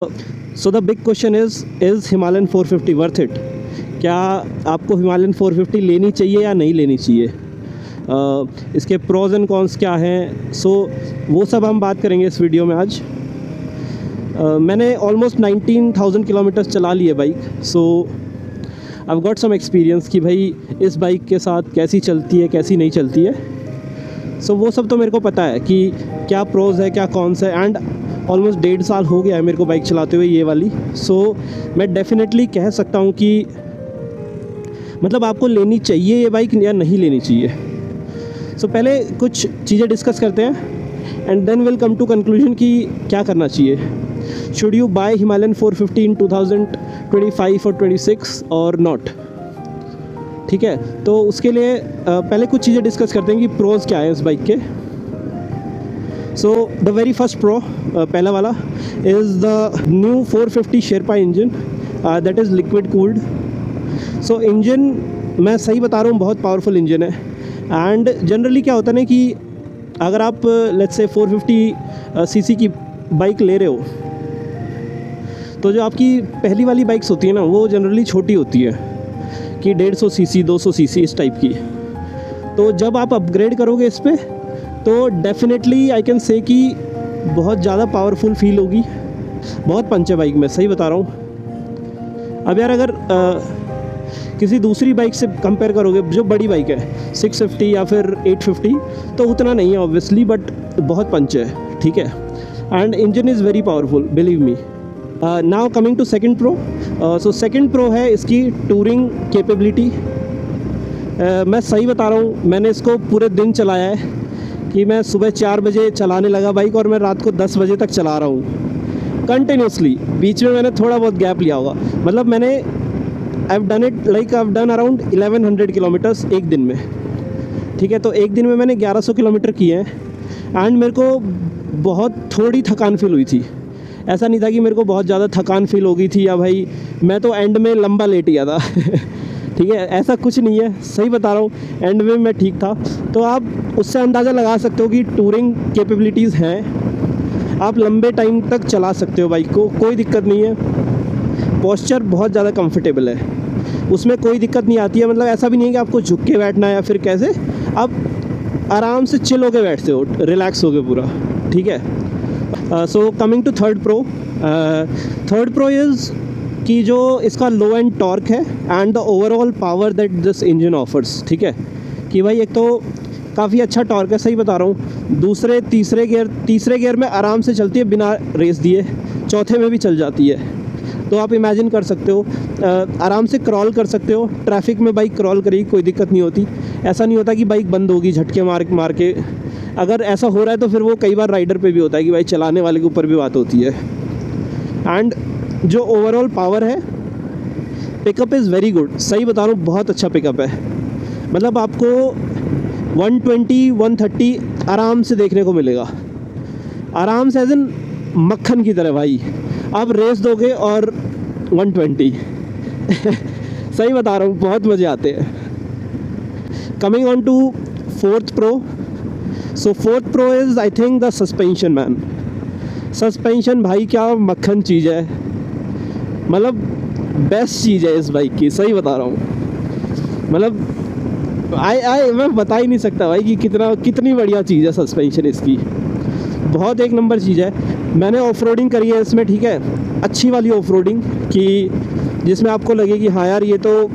So the big question is Himalayan 450 worth it? क्या आपको Himalayan 450 लेनी चाहिए या नहीं लेनी चाहिए? इसके प्रोज एंड कॉन्स क्या हैं? सो वो सब हम बात करेंगे इस वीडियो में आज। मैंने ऑलमोस्ट 19,000 किलोमीटर्स चला लिए bike. So I got some experience कि भाई इस बाइक के साथ कैसी चलती है, कैसी नहीं चलती है। सो वो सब तो मेरे को पता है कि क्या प्रोज है, क्या कॉन्स है। एंड ऑलमोस्ट 1.5 साल हो गया है मेरे को बाइक चलाते हुए ये वाली। सो मैं डेफिनेटली कह सकता हूँ कि मतलब आपको लेनी चाहिए ये बाइक या नहीं लेनी चाहिए। सो पहले कुछ चीज़ें डिस्कस करते हैं and then will come to conclusion कि क्या करना चाहिए। शुड यू बाय हिमालयन 450 इन 2025 और 26 और नॉट? ठीक है, तो उसके लिए पहले कुछ चीज़ें डिस्कस करते हैं कि प्रोज क्या है इस बाइक के। So the very first pro, पहला वाला, is the new 450 Sherpa engine that is liquid cooled. So engine मैं सही बता रहा हूँ, बहुत पावरफुल इंजन है। एंड जनरली क्या होता है ना कि अगर आप लेट्स से 450 सीसी की बाइक ले रहे हो तो जो आपकी पहली वाली बाइक्स होती है ना वो जनरली छोटी होती है कि 150 सीसी 200 सीसी इस टाइप की। तो जब आप अपग्रेड करोगे इस पर तो डेफिनेटली आई कैन से कि बहुत ज़्यादा पावरफुल फील होगी। बहुत पंच है बाइक में, सही बता रहा हूँ। अब यार अगर किसी दूसरी बाइक से कंपेयर करोगे जो बड़ी बाइक है 650 या फिर 850 तो उतना नहीं है ऑब्वियसली, बट बहुत पंच है, ठीक है। And engine is very powerful, believe me. Now coming to second pro. So second pro है इसकी टूरिंग कैपेबिलिटी। मैं सही बता रहा हूँ, मैंने इसको पूरे दिन चलाया है कि मैं सुबह 4 बजे चलाने लगा बाइक और मैं रात को 10 बजे तक चला रहा हूँ कंटिन्यूसली। बीच में मैंने थोड़ा बहुत गैप लिया होगा, मतलब मैंने I've done अराउंड 1100 किलोमीटर्स एक दिन में, ठीक है। तो एक दिन में मैंने 1100 किलोमीटर किए हैं एंड मेरे को बहुत थोड़ी थकान फील हुई थी। ऐसा नहीं था कि मेरे को बहुत ज़्यादा थकान फील हो गई थी या भाई मैं तो एंड में लंबा लेट गया था ठीक है, ऐसा कुछ नहीं है, सही बता रहा हूँ, एंड में मैं ठीक था। तो आप उससे अंदाज़ा लगा सकते हो कि टूरिंग कैपेबिलिटीज़ हैं, आप लंबे टाइम तक चला सकते हो बाइक को, कोई दिक्कत नहीं है। पोस्चर बहुत ज़्यादा कंफर्टेबल है, उसमें कोई दिक्कत नहीं आती है। मतलब ऐसा भी नहीं है कि आपको झुक के बैठना है या फिर कैसे, आप आराम से चिल होके बैठते हो, रिलैक्स होके पूरा, ठीक है। So coming to third pro. Third pro is कि जो इसका लो एंड टॉर्क है and the overall power that this engine offers, ठीक है। कि भाई एक तो काफ़ी अच्छा टॉर्क है, सही बता रहा हूँ। दूसरे तीसरे गियर में आराम से चलती है बिना रेस दिए, चौथे में भी चल जाती है। तो आप इमेजिन कर सकते हो, आराम से क्रॉल कर सकते हो, ट्रैफिक में बाइक क्रॉल करेगी, कोई दिक्कत नहीं होती। ऐसा नहीं होता कि बाइक बंद होगी झटके मार के। अगर ऐसा हो रहा है तो फिर वो कई बार राइडर पे भी होता है कि भाई चलाने वाले के ऊपर भी बात होती है। एंड जो ओवरऑल पावर है, पिकअप इज़ वेरी गुड, सही बता रहा हूँ, बहुत अच्छा पिकअप है। मतलब आपको 120 130 आराम से देखने को मिलेगा, आराम से, एज इन मक्खन की तरह भाई। आप रेस दोगे और 120 सही बता रहा हूँ, बहुत मज़े आते हैं। Coming on to fourth pro. So fourth pro is I think the suspension man. Suspension भाई क्या मक्खन चीज़ है, मतलब बेस्ट चीज़ है इस बाइक की, सही बता रहा हूँ। मतलब मैं बता ही नहीं सकता भाई कि कितनी बढ़िया चीज़ है सस्पेंशन इसकी, बहुत एक नंबर चीज़ है। मैंने ऑफ रोडिंग करी है इसमें, ठीक है, अच्छी वाली ऑफ रोडिंग कि जिसमें आपको लगे कि हाँ यार ये तो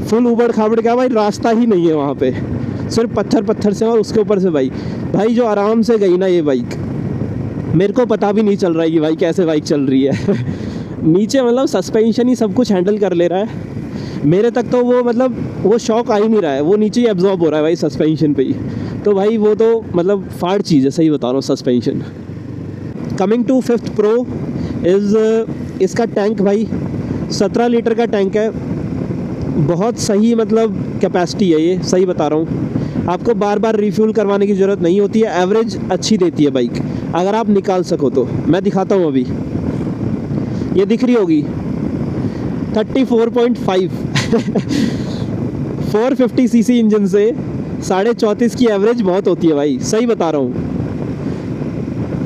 फुल उबड़ खाबड़ का भाई रास्ता ही नहीं है वहाँ पे, सिर्फ पत्थर से, और उसके ऊपर से भाई जो आराम से गई ना ये बाइक, मेरे को पता भी नहीं चल रहा है कि भाई कैसे बाइक चल रही है नीचे मतलब सस्पेंशन ही सब कुछ हैंडल कर ले रहा है। मेरे तक तो वो मतलब वो शॉक आ ही नहीं रहा है, वो नीचे ही एब्जॉर्ब हो रहा है भाई सस्पेंशन पे ही। तो भाई वो तो मतलब फाड़ चीज़ है, सही बता रहा हूँ, suspension. Coming to fifth pro is इसका टैंक भाई, 17 लीटर का टैंक है, बहुत सही मतलब कैपेसिटी है ये, सही बता रहा हूँ। आपको बार बार रिफ्यूल करवाने की ज़रूरत नहीं होती है, एवरेज अच्छी देती है बाइक, अगर आप निकाल सको तो। मैं दिखाता हूँ, अभी ये दिख रही होगी 34.5 450 सीसी इंजन से 34.5 की एवरेज बहुत होती है भाई, सही बता रहा हूँ।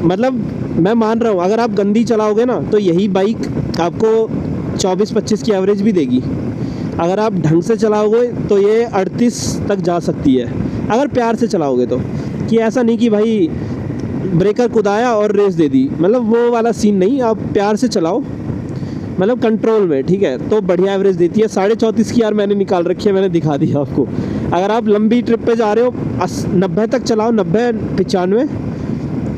मतलब मैं मान रहा हूँ अगर आप गंदी चलाओगे ना तो यही बाइक आपको 24-25 की एवरेज भी देगी। अगर आप ढंग से चलाओगे तो ये 38 तक जा सकती है, अगर प्यार से चलाओगे तो। कि ऐसा नहीं कि भाई ब्रेकर कुदाया और रेस दे दी, मतलब वो वाला सीन नहीं। आप प्यार से चलाओ, मतलब कंट्रोल में, ठीक है, तो बढ़िया एवरेज देती है। 34.5 की यार मैंने निकाल रखी है, मैंने दिखा दिया आपको। अगर आप लंबी ट्रिप पे जा रहे हो 90 तक चलाओ, 90-95,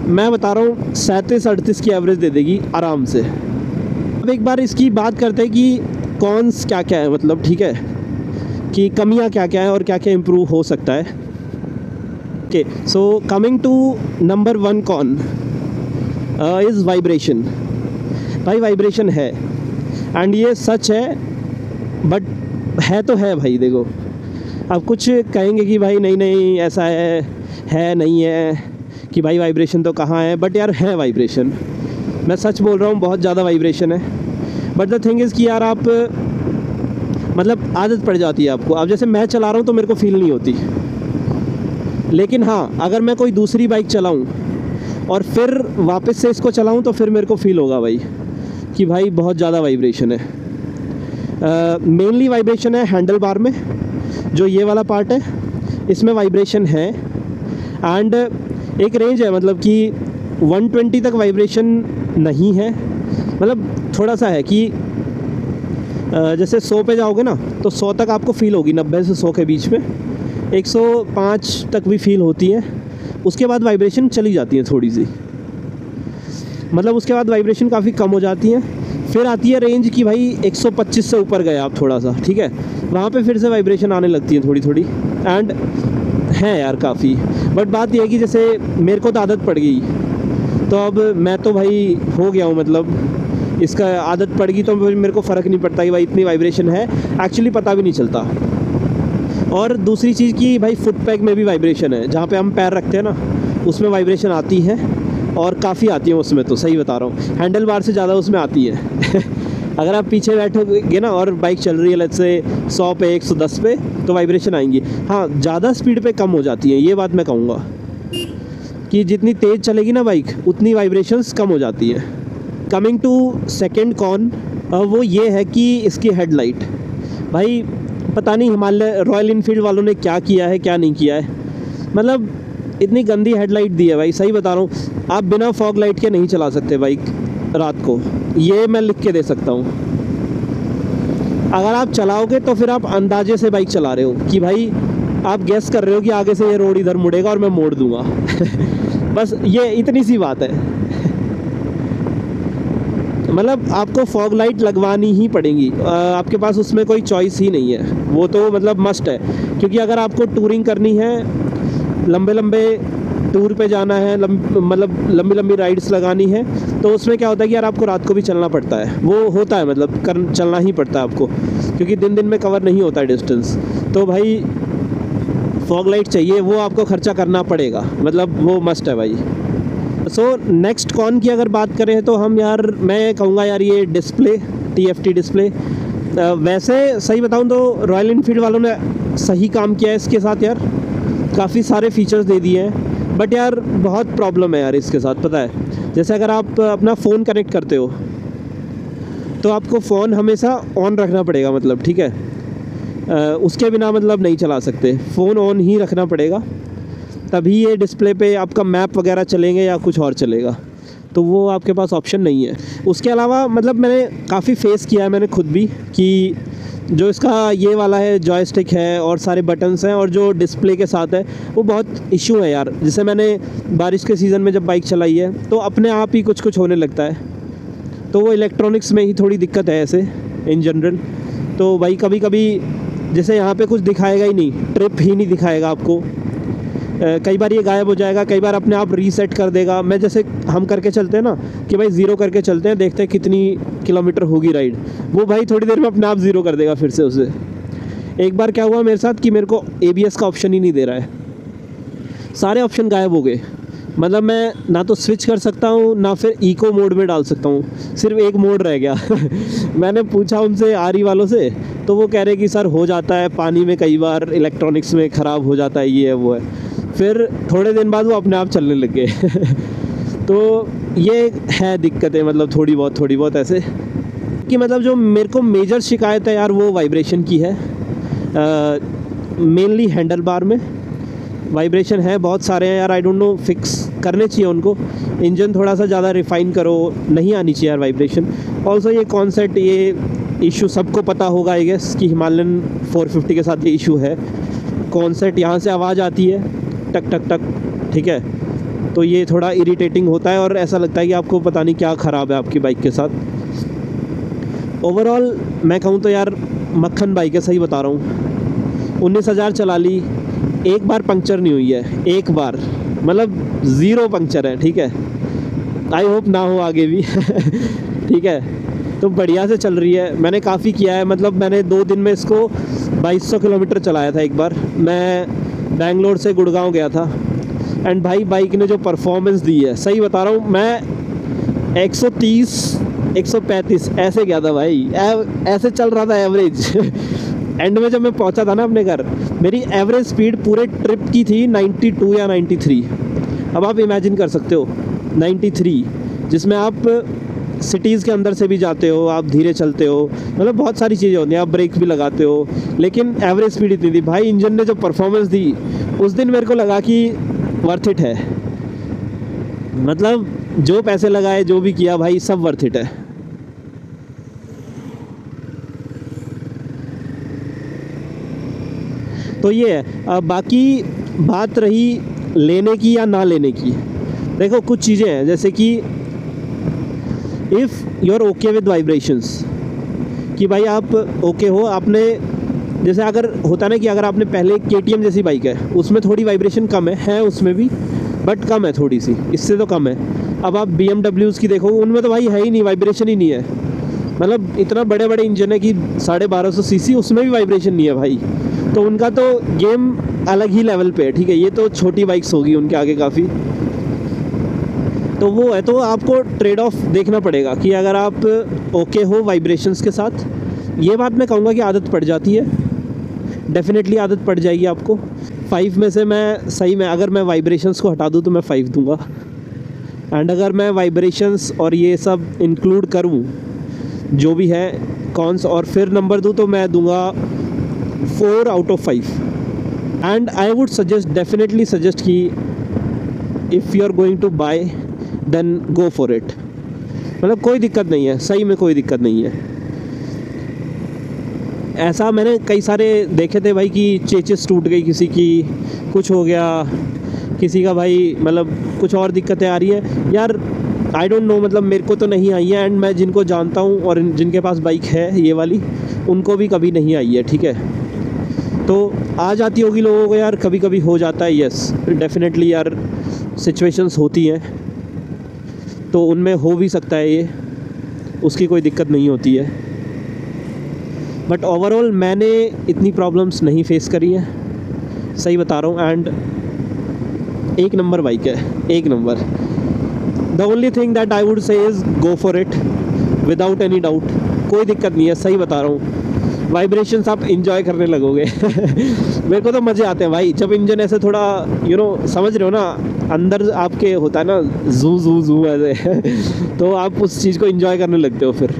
मैं बता रहा हूँ 37-38 की एवरेज दे देगी आराम से। अब एक बार इसकी बात करते हैं कि कॉन्स क्या क्या है, मतलब ठीक है कि कमियाँ क्या क्या है और क्या क्या इम्प्रूव हो सकता है। Okay, so coming to number 1 con is vibration. भाई वाइब्रेशन है, एंड ये सच है, बट है तो है भाई। देखो अब कुछ कहेंगे कि भाई नहीं नहीं ऐसा है नहीं है कि भाई वाइब्रेशन तो कहाँ है, बट यार है वाइब्रेशन। मैं सच बोल रहा हूँ, बहुत ज़्यादा वाइब्रेशन है। बट द थिंग इज़ कि यार आप मतलब आदत पड़ जाती है आपको। अब जैसे मैं चला रहा हूँ तो मेरे को फील नहीं होती, लेकिन हाँ अगर मैं कोई दूसरी बाइक चलाऊँ और फिर वापस से इसको चलाऊँ तो फिर मेरे को फील होगा भाई कि भाई बहुत ज़्यादा वाइब्रेशन है। मेनली वाइब्रेशन है हैंडल बार में, जो ये वाला पार्ट है इसमें वाइब्रेशन है। एंड एक रेंज है, मतलब कि 120 तक वाइब्रेशन नहीं है, मतलब थोड़ा सा है कि जैसे 100 पे जाओगे ना तो 100 तक आपको फ़ील होगी, 90 से 100 के बीच में। 105 तक भी फील होती है, उसके बाद वाइब्रेशन चली जाती है थोड़ी सी, मतलब उसके बाद वाइब्रेशन काफ़ी कम हो जाती है। फिर आती है रेंज की भाई 125 से ऊपर गए आप थोड़ा सा, ठीक है, वहाँ पे फिर से वाइब्रेशन आने लगती है थोड़ी थोड़ी। एंड है यार काफ़ी, बट बात यह है कि जैसे मेरे को तो आदत पड़ गई, तो अब मैं तो भाई हो गया हूँ, मतलब इसका आदत पड़ गई तो मेरे को फ़र्क नहीं पड़ता कि भाई इतनी वाइब्रेशन है, एक्चुअली पता भी नहीं चलता। और दूसरी चीज़ कि भाई फुट पैक में भी वाइब्रेशन है, जहाँ पे हम पैर रखते हैं ना उसमें वाइब्रेशन आती है, और काफ़ी आती है उसमें, तो सही बता रहा हूँ, हैंडल बार से ज़्यादा उसमें आती है। अगर आप पीछे बैठोगे ना और बाइक चल रही है लेट्स से 100 पे 110 पे, तो वाइब्रेशन आएंगी। हाँ ज़्यादा स्पीड पे कम हो जाती है, ये बात मैं कहूँगा कि जितनी तेज़ चलेगी ना बाइक उतनी वाइब्रेशंस कम हो जाती है। कमिंग टू सेकेंड कॉन, वो ये है कि इसकी हेडलाइट। भाई पता नहीं हिमालय रॉयल इनफील्ड वालों ने क्या किया है क्या नहीं किया है, मतलब इतनी गंदी हेडलाइट दी है भाई, सही बता रहा हूँ। आप बिना फॉग लाइट के नहीं चला सकते बाइक रात को, ये मैं लिख के दे सकता हूँ। अगर आप चलाओगे तो फिर आप अंदाजे से बाइक चला रहे हो कि भाई आप गैस कर रहे हो कि आगे से ये रोड इधर मुड़ेगा और मैं मोड़ दूंगा। बस ये इतनी सी बात है, मतलब आपको फॉग लाइट लगवानी ही पड़ेगी, आपके पास उसमें कोई चॉइस ही नहीं है, वो तो मतलब मस्ट है। क्योंकि अगर आपको टूरिंग करनी है, लंबे लंबे टूर पे जाना है, मतलब लंबी लंबी राइड्स लगानी है, तो उसमें क्या होता है कि यार आपको रात को भी चलना पड़ता है, वो होता है, मतलब चलना ही पड़ता है आपको, क्योंकि दिन दिन में कवर नहीं होता है डिस्टेंस। तो भाई फॉग लाइट चाहिए, वो आपको खर्चा करना पड़ेगा, मतलब वो मस्ट है भाई। सो नेक्स्ट कॉन की अगर बात करें तो मैं कहूँगा यार ये डिस्प्ले, TFT डिस्प्ले। वैसे सही बताऊँ तो रॉयल इनफील्ड वालों ने सही काम किया है इसके साथ यार, काफ़ी सारे फीचर्स दे दिए हैं, बट यार बहुत प्रॉब्लम है यार इसके साथ, पता है। जैसे अगर आप अपना फ़ोन कनेक्ट करते हो तो आपको फ़ोन हमेशा ऑन रखना पड़ेगा, मतलब ठीक है, उसके बिना मतलब नहीं चला सकते, फ़ोन ऑन ही रखना पड़ेगा, तभी ये डिस्प्ले पे आपका मैप वगैरह चलेंगे या कुछ और चलेगा, तो वो आपके पास ऑप्शन नहीं है। उसके अलावा मतलब मैंने काफ़ी फेस किया है मैंने खुद भी, कि जो इसका ये वाला है जॉयस्टिक है और सारे बटन्स हैं और जो डिस्प्ले के साथ है वो बहुत इशू है यार। जैसे मैंने बारिश के सीज़न में जब बाइक चलाई है तो अपने आप ही कुछ कुछ होने लगता है, तो वो इलेक्ट्रॉनिक्स में ही थोड़ी दिक्कत है ऐसे इन जनरल। तो भाई कभी कभी जैसे यहाँ पे कुछ दिखाएगा ही नहीं, ट्रिप ही नहीं दिखाएगा आपको, कई बार ये गायब हो जाएगा, कई बार अपने आप रीसेट कर देगा। मैं जैसे हम करके चलते हैं ना कि भाई 0 करके चलते हैं, देखते हैं कितनी किलोमीटर होगी राइड, वो भाई थोड़ी देर में अपने आप 0 कर देगा फिर से उसे। एक बार क्या हुआ मेरे साथ कि मेरे को ABS का ऑप्शन ही नहीं दे रहा है, सारे ऑप्शन गायब हो गए, मतलब मैं ना तो स्विच कर सकता हूँ ना फिर इको मोड में डाल सकता हूँ, सिर्फ एक मोड रह गया। मैंने पूछा उनसे आरी वालों से, तो वो कह रहे कि सर हो जाता है, पानी में कई बार इलेक्ट्रॉनिक्स में ख़राब हो जाता है, ये है वो है। फिर थोड़े दिन बाद वो अपने आप चलने लग गए। तो ये है दिक्कतें, मतलब थोड़ी बहुत ऐसे कि मतलब जो मेरे को मेजर शिकायत है यार वो वाइब्रेशन की है। मेनली हैंडल बार में वाइब्रेशन है, बहुत सारे हैं यार, आई डोंट नो, फिक्स करने चाहिए उनको। इंजन थोड़ा सा ज़्यादा रिफ़ाइन करो, नहीं आनी चाहिए यार वाइब्रेशन। ऑल्सो ये कॉन्सेप्ट, ये इशू सबको पता होगा आई गेस कि हिमालयन 450 के साथ ये इशू है। कॉन्सेप्ट यहाँ से आवाज़ आती है टक टक टक, ठीक है, तो ये थोड़ा इरिटेटिंग होता है और ऐसा लगता है कि आपको पता नहीं क्या ख़राब है आपकी बाइक के साथ। ओवरऑल मैं कहूँ तो यार मक्खन बाइक है, सही बता रहा हूँ। 19,000 चला ली, एक बार पंक्चर नहीं हुई है, एक बार, मतलब 0 पंक्चर है, ठीक है। आई होप ना हो आगे भी ठीक है, तो बढ़िया से चल रही है। मैंने काफ़ी किया है, मतलब मैंने 2 दिन में इसको 2200 किलोमीटर चलाया था एक बार। मैं बेंगलोर से गुड़गांव गया था एंड भाई बाइक ने जो परफॉर्मेंस दी है, सही बता रहा हूँ, मैं 130 135 ऐसे गया था भाई, ऐसे चल रहा था एवरेज एंड में जब मैं पहुंचा था ना अपने घर, मेरी एवरेज स्पीड पूरे ट्रिप की थी 92 या 93। अब आप इमेजिन कर सकते हो 93, जिसमें आप सिटीज़ के अंदर से भी जाते हो, आप धीरे चलते हो, मतलब बहुत सारी चीज़ें होती हैं, आप ब्रेक भी लगाते हो, लेकिन एवरेज स्पीड इतनी थी। भाई इंजन ने जो परफॉर्मेंस दी उस दिन मेरे को लगा कि वर्थ इट है, मतलब जो पैसे लगाए, जो भी किया भाई, सब वर्थ इट है। तो ये है। बाकी बात रही लेने की या ना लेने की, देखो कुछ चीज़ें हैं, जैसे कि if you are okay with vibrations, कि भाई आप ओके हो, आपने जैसे अगर होता ना कि अगर आपने पहले KTM जैसी बाइक है, उसमें थोड़ी वाइब्रेशन कम है उसमें भी, बट कम है थोड़ी सी, इससे तो कम है। अब आप BMWs की देखो, उनमें तो भाई है ही नहीं, वाइब्रेशन ही नहीं है, मतलब इतना बड़े बड़े इंजन है कि 1250 सीसी, उसमें भी वाइब्रेशन नहीं है भाई। तो उनका तो गेम अलग ही लेवल पे है, ठीक है। ये तो छोटी बाइक्स होगी उनके आगे काफ़ी, तो वो है। तो आपको ट्रेड ऑफ देखना पड़ेगा कि अगर आप ओके हो वाइब्रेशंस के साथ, ये बात मैं कहूँगा कि आदत पड़ जाती है, डेफिनेटली आदत पड़ जाएगी आपको। 5 में से मैं सही में, अगर मैं वाइब्रेशंस को हटा दूँ तो मैं 5 दूँगा, एंड अगर मैं वाइब्रेशंस और ये सब इंक्लूड करूँ जो भी है कॉन्स, और फिर नंबर दूँ तो मैं दूँगा 4 out of 5। And I would suggest, definitely suggest कि if you are going to buy then go for it, मतलब कोई दिक्कत नहीं है, सही में कोई दिक्कत नहीं है। ऐसा मैंने कई सारे देखे थे भाई कि चेचिस टूट गई किसी की, कुछ हो गया किसी का भाई, मतलब कुछ और दिक्कतें आ रही है यार, आई डोंट नो, मतलब मेरे को तो नहीं आई है, एंड मैं जिनको जानता हूँ और जिनके पास बाइक है ये वाली, उनको भी कभी नहीं आई है, ठीक है। तो आ जाती होगी लोगों को यार, कभी कभी हो जाता है, यस डेफिनेटली यार, सिचुएशंस होती हैं, तो उनमें हो भी सकता है ये, उसकी कोई दिक्कत नहीं होती है। बट ओवरऑल मैंने इतनी प्रॉब्लम्स नहीं फेस करी हैं, सही बता रहा हूँ, एंड एक नंबर बाइक है, एक number. The only thing that I would say is go for it without any doubt, कोई दिक्कत नहीं है, सही बता रहा हूँ। वाइब्रेशंस आप इंजॉय करने लगोगे मेरे को तो मज़े आते हैं भाई, जब इंजन ऐसे थोड़ा समझ रहे हो ना, अंदर आपके होता है ना जू जू जू ऐसे तो आप उस चीज़ को इंजॉय करने लगते हो फिर,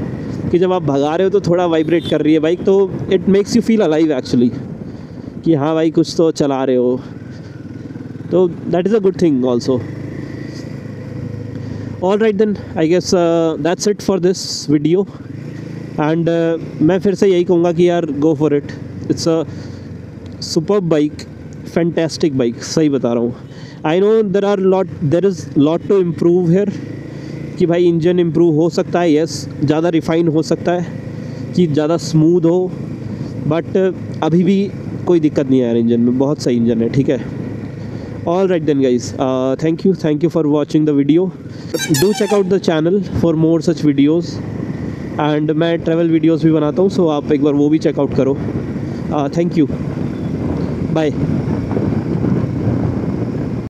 कि जब आप भगा रहे हो तो थोड़ा वाइब्रेट कर रही है बाइक, तो it makes you feel alive actually, कि हाँ भाई कुछ तो चला रहे हो, तो that is a good thing also. All right then, I guess that's it for this video, and मैं फिर से यही कहूँगा कि यार go for it, it's a superb bike, fantastic bike, सही बता रहा हूँ। I know there is lot to improve here, कि भाई इंजन इम्प्रूव हो सकता है, यस, ज़्यादा रिफ़ाइन हो सकता है, कि ज़्यादा स्मूथ हो, बट अभी भी कोई दिक्कत नहीं है यार, इंजन में बहुत सही इंजन है, ठीक है। All right then guys, thank you for watching the video, do check out the channel for more such videos, and मैं ट्रैवल वीडियोज़ भी बनाता हूँ, सो आप एक बार वो भी चेकआउट करो। Thank you, bye.